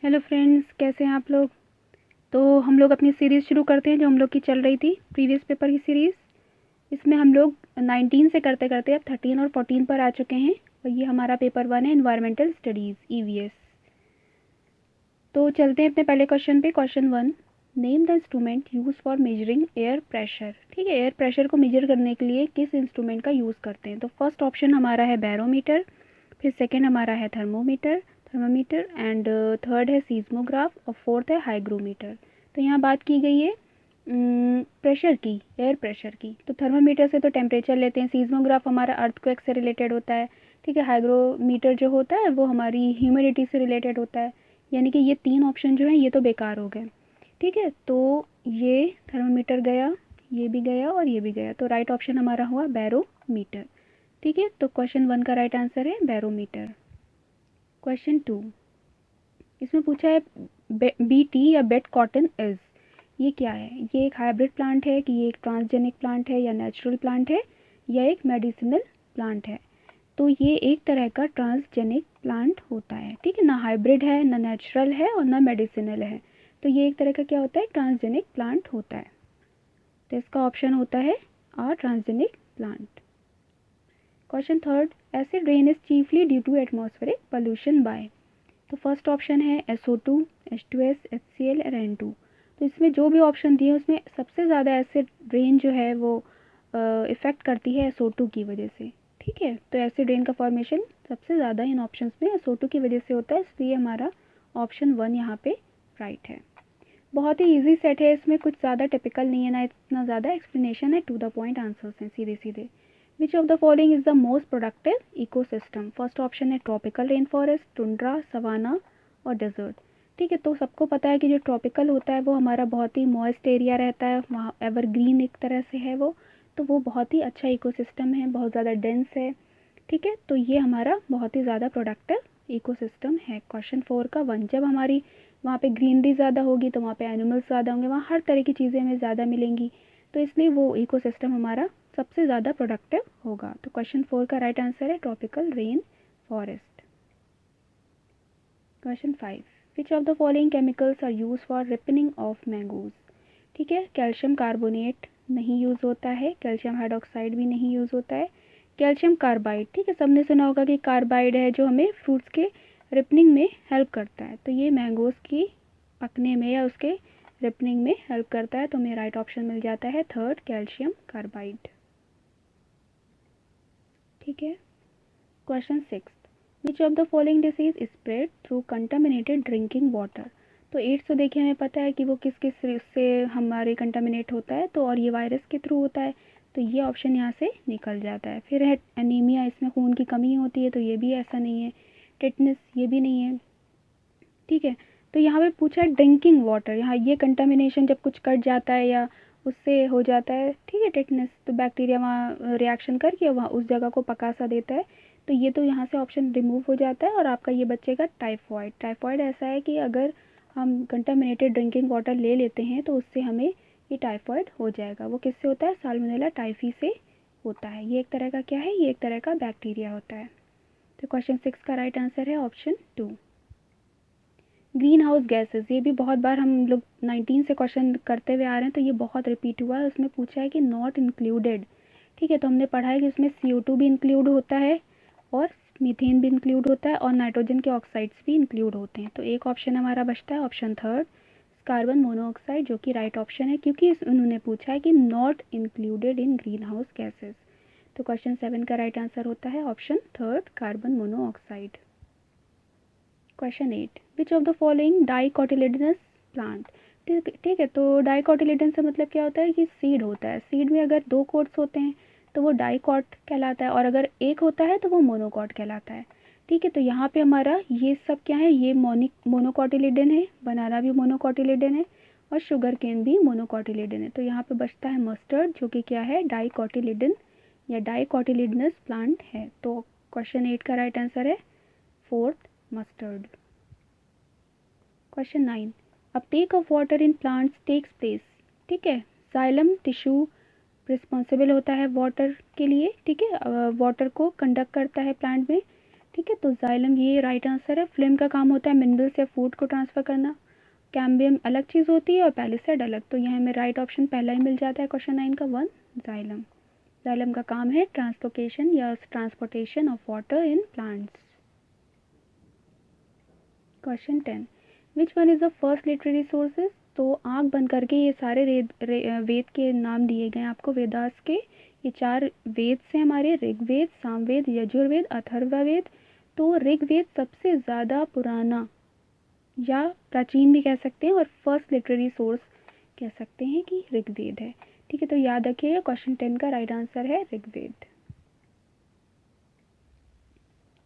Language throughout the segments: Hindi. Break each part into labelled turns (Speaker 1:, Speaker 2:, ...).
Speaker 1: हेलो फ्रेंड्स, कैसे हैं आप लोग। तो हम लोग अपनी सीरीज़ शुरू करते हैं जो हम लोग की चल रही थी प्रीवियस पेपर की सीरीज़। इसमें हम लोग 19 से करते करते अब 13 और 14 पर आ चुके हैं और ये हमारा पेपर 1 है, एनवायरमेंटल स्टडीज़ EVS। तो चलते हैं अपने पहले क्वेश्चन पे। Question 1, name the instrument use for measuring air pressure. ठीक है, एयर प्रेशर को मेजर करने के लिए किस इंस्ट्रूमेंट का यूज़ करते हैं। तो फर्स्ट ऑप्शन हमारा है बैरोमीटर, फिर सेकेंड हमारा है थर्मोमीटर एंड थर्ड है सीस्मोग्राफ और फोर्थ है हाइग्रोमीटर। तो यहाँ बात की गई है प्रेशर की, एयर प्रेशर की। तो थर्मोमीटर से तो टेम्परेचर लेते हैं, सीस्मोग्राफ हमारा अर्थक्वेक से रिलेटेड होता है। ठीक है, हाइग्रोमीटर जो होता है वो हमारी ह्यूमिडिटी से रिलेटेड होता है। यानी कि ये तीन ऑप्शन जो हैं ये तो बेकार हो गए। ठीक है, तो ये थर्मोमीटर गया, ये भी गया और ये भी गया, तो राइट ऑप्शन हमारा हुआ बैरोमीटर। ठीक है, तो क्वेश्चन 1 का राइट आंसर है बैरोमीटर। क्वेश्चन 2, इसमें पूछा है BT या बेट कॉटन इज, ये क्या है। ये एक हाइब्रिड प्लांट है कि ये एक ट्रांसजेनिक प्लांट है या नेचुरल प्लांट है या एक मेडिसिनल प्लांट है। तो ये एक तरह का ट्रांसजेनिक प्लांट होता है। ठीक है, ना हाइब्रिड है, ना नेचुरल है और ना मेडिसिनल है। तो ये एक तरह का क्या होता है, ट्रांसजेनिक प्लांट होता है। तो इसका ऑप्शन होता है transgenic plant. Question 3, acid rain is chiefly due to atmospheric pollution by. तो फर्स्ट ऑप्शन है SO2, H2S, HCl और N2। तो इसमें जो भी ऑप्शन दिए उसमें सबसे ज़्यादा एसिड रेन जो है वो इफ़ेक्ट करती है SO2 की वजह से। ठीक है, तो एसिड रेन का फॉर्मेशन सबसे ज़्यादा इन ऑप्शंस में SO2 की वजह से होता है, इसलिए हमारा ऑप्शन 1 यहाँ पे राइट है। बहुत ही इजी सेट है, इसमें कुछ ज़्यादा टिपिकल नहीं है, ना इतना ज़्यादा एक्सप्लेनेशन है, टू द पॉइंट आंसर्स हैं सीधे सीधे। Which of the following is the most productive ecosystem. First option है tropical rain forest, tundra, savanna और डेजर्ट। ठीक है, तो सबको पता है कि जो ट्रॉपिकल होता है वो हमारा बहुत ही मॉइस्ट एरिया रहता है, वहाँ एवरग्रीन एक तरह से है वो, तो वो बहुत ही अच्छा इकोसिस्टम है, बहुत ज़्यादा डेंस है। ठीक है, तो ये हमारा बहुत ही ज़्यादा प्रोडक्टिव इकोसिस्टम है। क्वेश्चन 4 का 1, जब हमारी वहाँ पे ग्रीनरी ज़्यादा होगी तो वहाँ पे एनिमल्स ज़्यादा होंगे, वहाँ हर तरह की चीज़ें हमें ज़्यादा मिलेंगी, तो इसलिए वो इकोसिस्टम हमारा सबसे ज़्यादा प्रोडक्टिव होगा। तो क्वेश्चन 4 का राइट आंसर है tropical rain forest. Question 5, which of the following chemicals are use for ripening of mangoes. ठीक है, कैल्शियम कार्बोनेट नहीं यूज़ होता है, कैल्शियम हाइड्रोक्साइड भी नहीं यूज़ होता है, कैल्शियम कार्बाइड। ठीक है, सबने सुना होगा कि कार्बाइड है जो हमें फ्रूट्स के रिपनिंग में हेल्प करता है, तो ये मैंगोज़ की पकने में या उसके रिपनिंग में हेल्प करता है, तो हमें राइट ऑप्शन मिल जाता है थर्ड, कैल्शियम कार्बाइड। ठीक है, question 6, which of the following disease spread through contaminated drinking water. तो एड्स तो देखिए हमें पता है कि वो किस किस से हमारे कंटामिनेट होता है, तो और ये वायरस के थ्रू होता है, तो ये ऑप्शन यहाँ से निकल जाता है। फिर है एनीमिया, इसमें खून की कमी होती है, तो ये भी ऐसा नहीं है। टिटनेस, ये भी नहीं है। ठीक है, तो यहाँ पे पूछा है ड्रिंकिंग वाटर, यहाँ ये कंटामिनेशन जब कुछ कट जाता है या उससे हो जाता है, ठीक है, टिटनेस, तो बैक्टीरिया वहाँ रिएक्शन करके वहाँ उस जगह को पका सा देता है, तो ये तो यहाँ से ऑप्शन रिमूव हो जाता है और आपका ये बचेगा टाइफॉइड। टाइफॉइड ऐसा है कि अगर हम कंटामिनेटेड ड्रिंकिंग वाटर ले लेते हैं तो उससे हमें ये टाइफॉइड हो जाएगा। वो किससे होता है, साल्मोनेला टाइफी से होता है। ये एक तरह का क्या है, ये एक तरह का बैक्टीरिया होता है। तो क्वेश्चन 6 का राइट आंसर है ऑप्शन 2। ग्रीन हाउस गैसेस, ये भी बहुत बार हम लोग 19 से क्वेश्चन करते हुए आ रहे हैं, तो ये बहुत रिपीट हुआ है। उसमें पूछा है कि नॉट इंक्लूडेड। ठीक है, तो हमने पढ़ा है कि इसमें CO2 भी इंक्लूड होता है और मीथेन भी इंक्लूड होता है और नाइट्रोजन के ऑक्साइड्स भी इंक्लूड होते हैं। तो एक ऑप्शन हमारा बचता है ऑप्शन थर्ड, कार्बन मोनोऑक्साइड, जो कि राइट ऑप्शन है क्योंकि उन्होंने पूछा है कि not included in green house gases. तो क्वेश्चन 7 का राइट आंसर होता है option third, carbon monoxide. Question 8, which of the following dicotyledonous plant. ठीक है, तो डाइकोटिलेडन से मतलब क्या होता है कि सीड होता है, सीड में अगर 2 कोट्स होते हैं तो वो डाइकॉट कहलाता है और अगर एक होता है तो वो मोनोकॉट कहलाता है। ठीक है, तो यहाँ पे हमारा ये सब क्या है, ये मोनोकॉटिलेडन है, बनाना भी मोनोकॉटिलेडन है और शुगर केन भी मोनोकॉटिलेडन है। तो यहाँ पे बचता है मस्टर्ड, जो कि क्या है, डाइकोटिलेडन या डाइकोटिलेडनस प्लांट है। तो क्वेश्चन 8 का राइट आंसर है fourth, mustard. Question 9, uptake of water in plants takes place. ठीक है, जाइलम टिश्यू रिस्पॉन्सिबल होता है वाटर के लिए। ठीक है, वाटर को कंडक्ट करता है प्लांट में, ठीक है, तो जाइलम ये राइट आंसर है। फ्लेम का काम होता है मिनरल्स या फूड को ट्रांसफ़र करना। कैम्बियम अलग चीज़ होती है और पैलिसेड अलग, तो यहाँ हमें राइट ऑप्शन पहला ही मिल जाता है क्वेश्चन 9 का 1 जाइलम। जाइलम का काम है ट्रांसलोकेशन या transportation of water in plants. Question 10 which one is the first literary sources. तो आँख बंद करके ये सारे वेद के नाम दिए गए हैं आपको, वेदास के। ये 4 वेद से हमारे ऋग्वेद, सामवेद, यजुर्वेद, अथर्ववेद। तो ऋग्वेद सबसे ज़्यादा पुराना या प्राचीन भी कह सकते हैं और फर्स्ट लिटरेरी सोर्स कह सकते हैं कि ऋग्वेद है। ठीक है, तो याद रखिएगा क्वेश्चन 10 का राइट आंसर है Rigveda.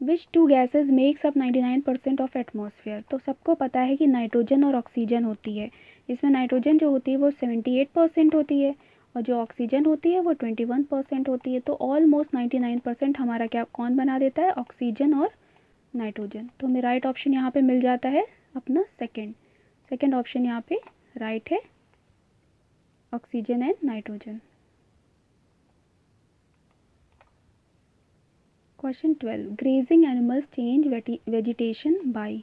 Speaker 1: Which two gases makes up 99% of atmosphere. तो सबको पता है कि नाइट्रोजन और ऑक्सीजन होती है। इसमें नाइट्रोजन जो होती है वो 78% होती है और जो ऑक्सीजन होती है वो 21% होती है। तो ऑलमोस्ट 99% हमारा क्या कौन बना देता है, ऑक्सीजन और नाइट्रोजन। तो हमें राइट ऑप्शन यहाँ पे मिल जाता है अपना सेकंड ऑप्शन यहाँ पे राइट है, oxygen and nitrogen. Question 12 grazing animals change vegetation by.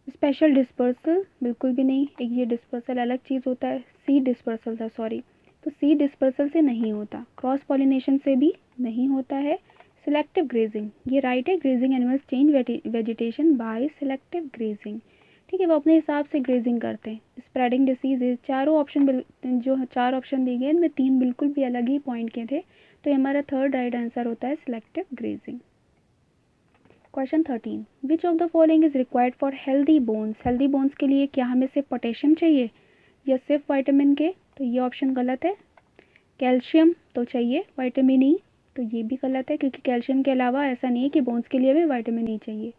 Speaker 1: Special dispersal बिल्कुल भी नहीं, एक ये डिस्पर्सल अलग चीज़ होता है, सीड डिस्पर्सल था सॉरी। तो सीड डिस्पर्सल से नहीं होता, क्रॉस पॉलिनेशन से भी नहीं होता है। सिलेक्टिव ग्रेजिंग ये राइट है, grazing animals change vegetation by selective grazing. ठीक है, वो अपने हिसाब से ग्रेजिंग करते हैं। स्प्रेडिंग डिसीज चारों ऑप्शन जो 4 ऑप्शन दिए गए इनमें 3 बिल्कुल भी अलग ही पॉइंट के थे, तो हमारा थर्ड राइट आंसर होता है selective grazing. Question 13 which of the following is required for healthy bones. Healthy bones के लिए क्या हमें सिर्फ पोटेशियम चाहिए या सिर्फ विटामिन के। तो ये ऑप्शन गलत है। कैल्शियम तो चाहिए, विटामिन ई तो ये भी गलत है, क्योंकि कैल्शियम के अलावा ऐसा नहीं है कि बोन्स के लिए भी विटामिन ई चाहिए।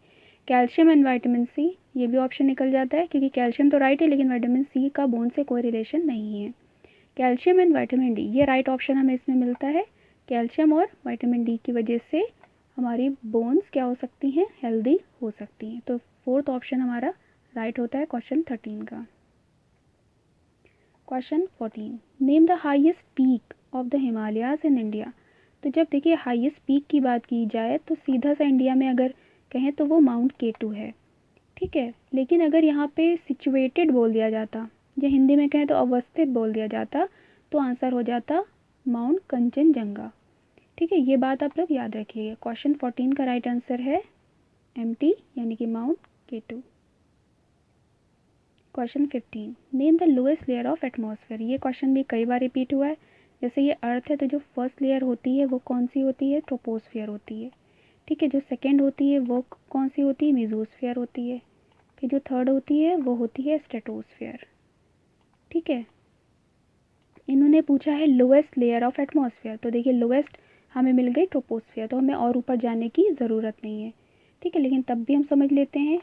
Speaker 1: कैल्शियम एंड विटामिन सी ये भी ऑप्शन निकल जाता है, क्योंकि कैल्शियम तो राइट है लेकिन विटामिन सी का बोन से कोई रिलेशन नहीं है। कैल्शियम एंड विटामिन डी ये राइट ऑप्शन हमें इसमें मिलता है। कैल्शियम और विटामिन डी की वजह से हमारी बोन्स क्या हो सकती हैं, हेल्दी हो सकती हैं। तो फोर्थ ऑप्शन हमारा राइट होता है क्वेश्चन 13 का। Question 14 name the highest peak of the Himalayas in India. तो जब देखिए हाईएस्ट पीक की बात की जाए तो सीधा सा इंडिया में अगर कहें तो वो माउंट केटू है। ठीक है, लेकिन अगर यहाँ पे सिचुएटेड बोल दिया जाता या हिंदी में कहें तो अवस्थित बोल दिया जाता तो आंसर हो जाता माउंट कंचनजंगा। ठीक है, ये बात आप लोग याद रखिएगा। क्वेश्चन 14 का राइट आंसर है एमटी यानी कि mount K. Question 15 name the lowest layer of atmosphere. ये क्वेश्चन भी कई बार रिपीट हुआ है। जैसे ये अर्थ है तो जो फर्स्ट लेयर होती है वो कौन सी होती है, ट्रोपोस्फियर होती है। ठीक है, जो सेकेंड होती है वो कौन सी होती है, मेसोस्फियर होती है। फिर जो थर्ड होती है वो होती है स्ट्रेटोस्फियर। ठीक है, इन्होंने पूछा है लोएस्ट लेयर ऑफ एटमॉस्फेयर, तो देखिए लोएस्ट हमें मिल गई ट्रोपोस्फियर, तो हमें और ऊपर जाने की ज़रूरत नहीं है। ठीक है, लेकिन तब भी हम समझ लेते हैं,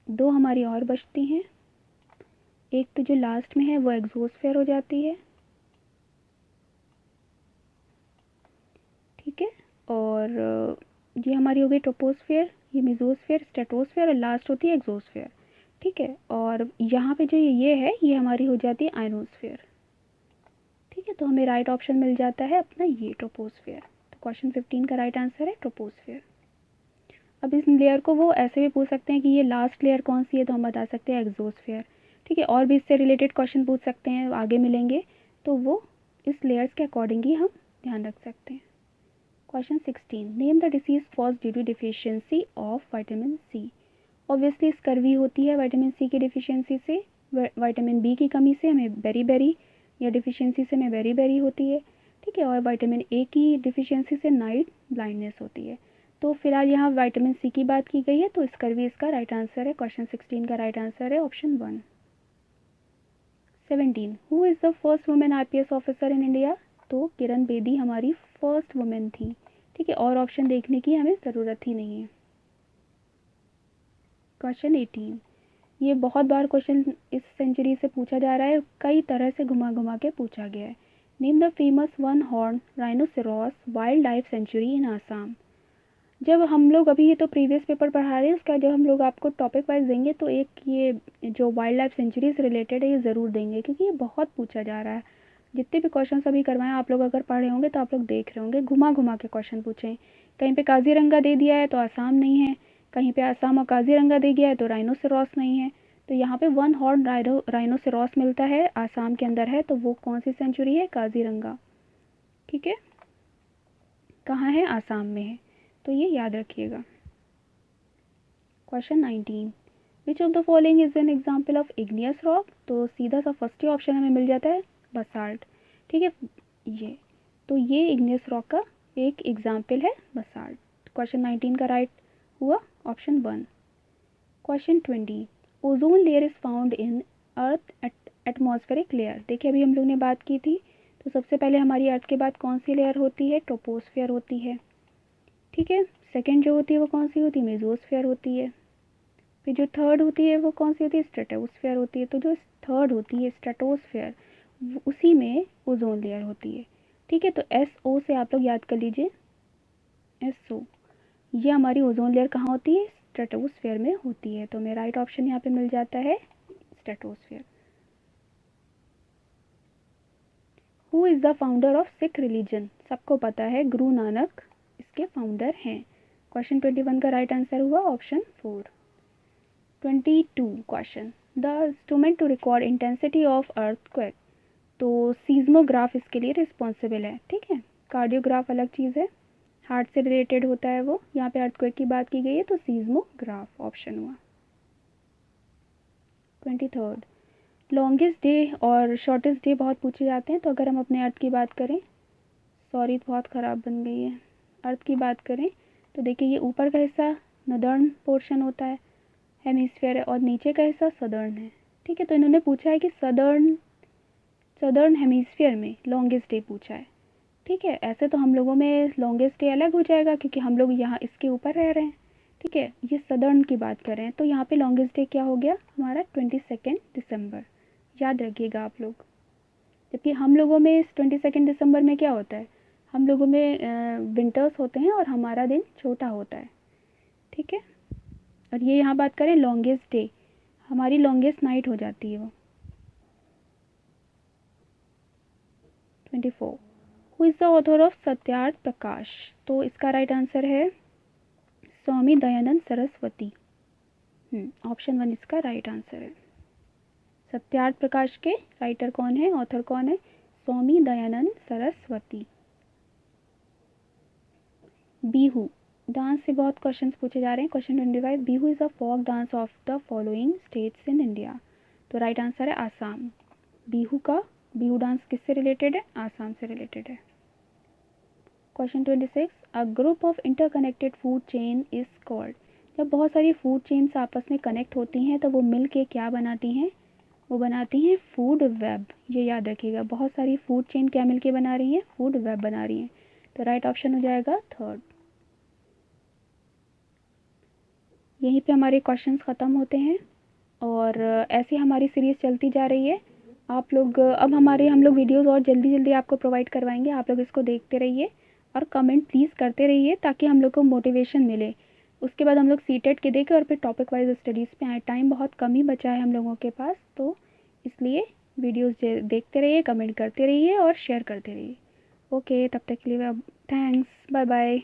Speaker 1: 2 हमारी और बचती हैं। एक तो जो लास्ट में है वो एग्जोस्फेयर हो जाती है। ठीक है, और ये हमारी हो गई ट्रोपोस्फियर, ये मेसोस्फियर, स्ट्रेटोस्फियर और लास्ट होती है एग्जोस्फियर। ठीक है, और यहाँ पे जो ये है ये हमारी हो जाती है आयनोस्फियर। ठीक है, तो हमें राइट ऑप्शन मिल जाता है अपना ये ट्रोपोस्फियर। तो क्वेश्चन 15 का राइट आंसर है ट्रोपोस्फियर। अब इस लेयर को वो ऐसे भी पूछ सकते हैं कि ये लास्ट लेयर कौन सी है, तो हम बता सकते हैं एग्जोस्फियर। ठीक है, और भी इससे रिलेटेड क्वेश्चन पूछ सकते हैं, आगे मिलेंगे, तो वो इस लेयर्स के अकॉर्डिंग ही हम ध्यान रख सकते हैं। Question 16 name the disease cause due to deficiency of vitamin C. Obviously scurvy होती है विटामिन सी की डिफिशियंसी से, विटामिन बी की कमी से हमें बेरी या डिफिशियंसी से हमें बेरी होती है। ठीक है, और विटामिन ए की डिफिशियंसी से नाइट ब्लाइंडनेस होती है। तो फिलहाल यहाँ विटामिन सी की बात की गई है, तो स्कर्वी इसका राइट आंसर है। क्वेश्चन 16 का राइट आंसर है option 1। 17 who is the first women IPS officer in India. तो किरण बेदी हमारी फर्स्ट वुमेन थी। ठीक है, और ऑप्शन देखने की हमें ज़रूरत ही नहीं है। क्वेश्चन 18 ये बहुत बार क्वेश्चन इस सेंचुरी से पूछा जा रहा है, कई तरह से घुमा घुमा के पूछा गया है। Name the famous one horn rhinoceros wildlife sanctuary in Assam. जब हम लोग अभी ये तो प्रीवियस पेपर पढ़ा रहे हैं, उसका जब हम लोग आपको टॉपिक वाइज देंगे तो एक ये जो वाइल्ड लाइफ सेंचुरी से रिलेटेड है ये ज़रूर देंगे, क्योंकि ये बहुत पूछा जा रहा है। जितने भी क्वेश्चन अभी करवाएं आप लोग अगर पढ़े होंगे तो आप लोग देख रहे होंगे, घुमा घुमा के क्वेश्चन पूछें। कहीं पे काजीरंगा दे दिया है तो आसाम नहीं है, कहीं पे आसाम और काजीरंगा दे दिया है तो राइनोसेरॉस नहीं है। तो यहाँ पे वन हॉर्न राइनोसेरॉस मिलता है, आसाम के अंदर है, तो वो कौन सी सेंचुरी है? काजीरंगा। ठीक है, कहाँ है? आसाम में है, तो ये याद रखिएगा। Question 19, which of the following is an example of igneous rock? तो सीधा सा फर्स्ट ही ऑप्शन हमें मिल जाता है, बसाल्ट। ठीक है, ये तो ये इग्नियस रॉक का एक एग्जाम्पल है, बसाल्ट। क्वेश्चन 19 का राइट हुआ option 1। Question 20, ozone layer is found in earth atmospheric layer. देखिए अभी हम लोग ने बात की थी, तो सबसे पहले हमारी अर्थ के बाद कौन सी लेयर होती है? ट्रोपोस्फियर होती है। ठीक है, सेकेंड जो होती है वो कौन सी होती है? मेसोस्फियर होती है। फिर जो थर्ड होती है वो कौन सी होती है? स्ट्रेटोस्फियर होती है। तो जो थर्ड होती है स्ट्रेटोस्फियर, उसी में ओजोन लेयर होती है। ठीक है, तो SO से आप लोग याद कर लीजिए, SO, ये हमारी ओजोन लेयर कहाँ होती है? स्ट्रेटोस्फियर में होती है। तो मेरा राइट ऑप्शन यहाँ पे मिल जाता है stratosphere. Who is the founder of Sikh religion? सबको पता है, गुरु नानक इसके फाउंडर हैं। क्वेश्चन 21 का राइट आंसर हुआ option 4। 22 question, the instrument to record intensity of earthquake. तो सीज्मोग्राफ इसके लिए रिस्पॉन्सिबल है। ठीक है, कार्डियोग्राफ अलग चीज़ है, हार्ट से रिलेटेड होता है वो। यहाँ पे अर्थक्वेक की बात की गई है तो सीज्मोग्राफ ऑप्शन हुआ। 23, लॉन्गेस्ट डे और शॉर्टेस्ट डे बहुत पूछे जाते हैं। तो अगर हम अपने अर्थ की बात करें, सॉरी बहुत ख़राब बन गई है, अर्थ की बात करें तो देखिए ये ऊपर का हिस्सा नदर्न पोर्शन होता है, हेमिस्फीयर है, और नीचे का हिस्सा सदर्न है। ठीक है, तो इन्होंने पूछा है कि सदर्न हेमिस्फीयर में लॉन्गेस्ट डे पूछा है। ठीक है, ऐसे तो हम लोगों में लॉन्गेस्ट डे अलग हो जाएगा क्योंकि हम लोग यहाँ इसके ऊपर रह रहे हैं। ठीक है, ये सदर्न की बात कर रहे हैं, तो यहाँ पे लॉन्गेस्ट डे क्या हो गया हमारा? 22 दिसंबर। याद रखिएगा आप लोग। जबकि हम लोगों में 22 दिसंबर में क्या होता है? हम लोगों में विंटर्स होते हैं और हमारा दिन छोटा होता है। ठीक है, और ये यहाँ बात करें लॉन्गेस्ट डे, हमारी लॉन्गेस्ट नाइट हो जाती है वो। 24, who is the author of Satyarth Prakash? तो इसका राइट आंसर है स्वामी दयानंद सरस्वती। ऑप्शन 1 इसका राइट आंसर है। सत्यार्थ प्रकाश के राइटर कौन है, ऑथर कौन है? स्वामी दयानंद सरस्वती। बिहू डांस से बहुत क्वेश्चंस पूछे जा रहे हैं। Question 25, Bihu is a folk dance of the following states in India. तो राइट आंसर है आसाम। बिहू डांस किससे रिलेटेड है? आसाम से रिलेटेड है। Question 26, a group of interconnected food chain is called. जब बहुत सारी फूड चेन्स आपस में कनेक्ट होती हैं तो वो मिल के क्या बनाती हैं? वो बनाती हैं फूड वेब। ये याद रखिएगा, बहुत सारी फूड चेन क्या मिलके बना रही हैं? फूड वेब बना रही हैं। तो राइट ऑप्शन हो जाएगा थर्ड। यहीं पे हमारे क्वेश्चंस ख़त्म होते हैं और ऐसे हमारी सीरीज़ चलती जा रही है। आप लोग अब हम लोग वीडियोस और जल्दी जल्दी आपको प्रोवाइड करवाएंगे। आप लोग इसको देखते रहिए और कमेंट प्लीज़ करते रहिए ताकि हम लोग को मोटिवेशन मिले। उसके बाद हम लोग सीटेट के देखें और फिर टॉपिक वाइज स्टडीज़ पे आए। टाइम बहुत कम ही बचा है हम लोगों के पास, तो इसलिए वीडियोस देखते रहिए, कमेंट करते रहिए और शेयर करते रहिए। ओके, तब तक के लिए थैंक्स, बाय बाय।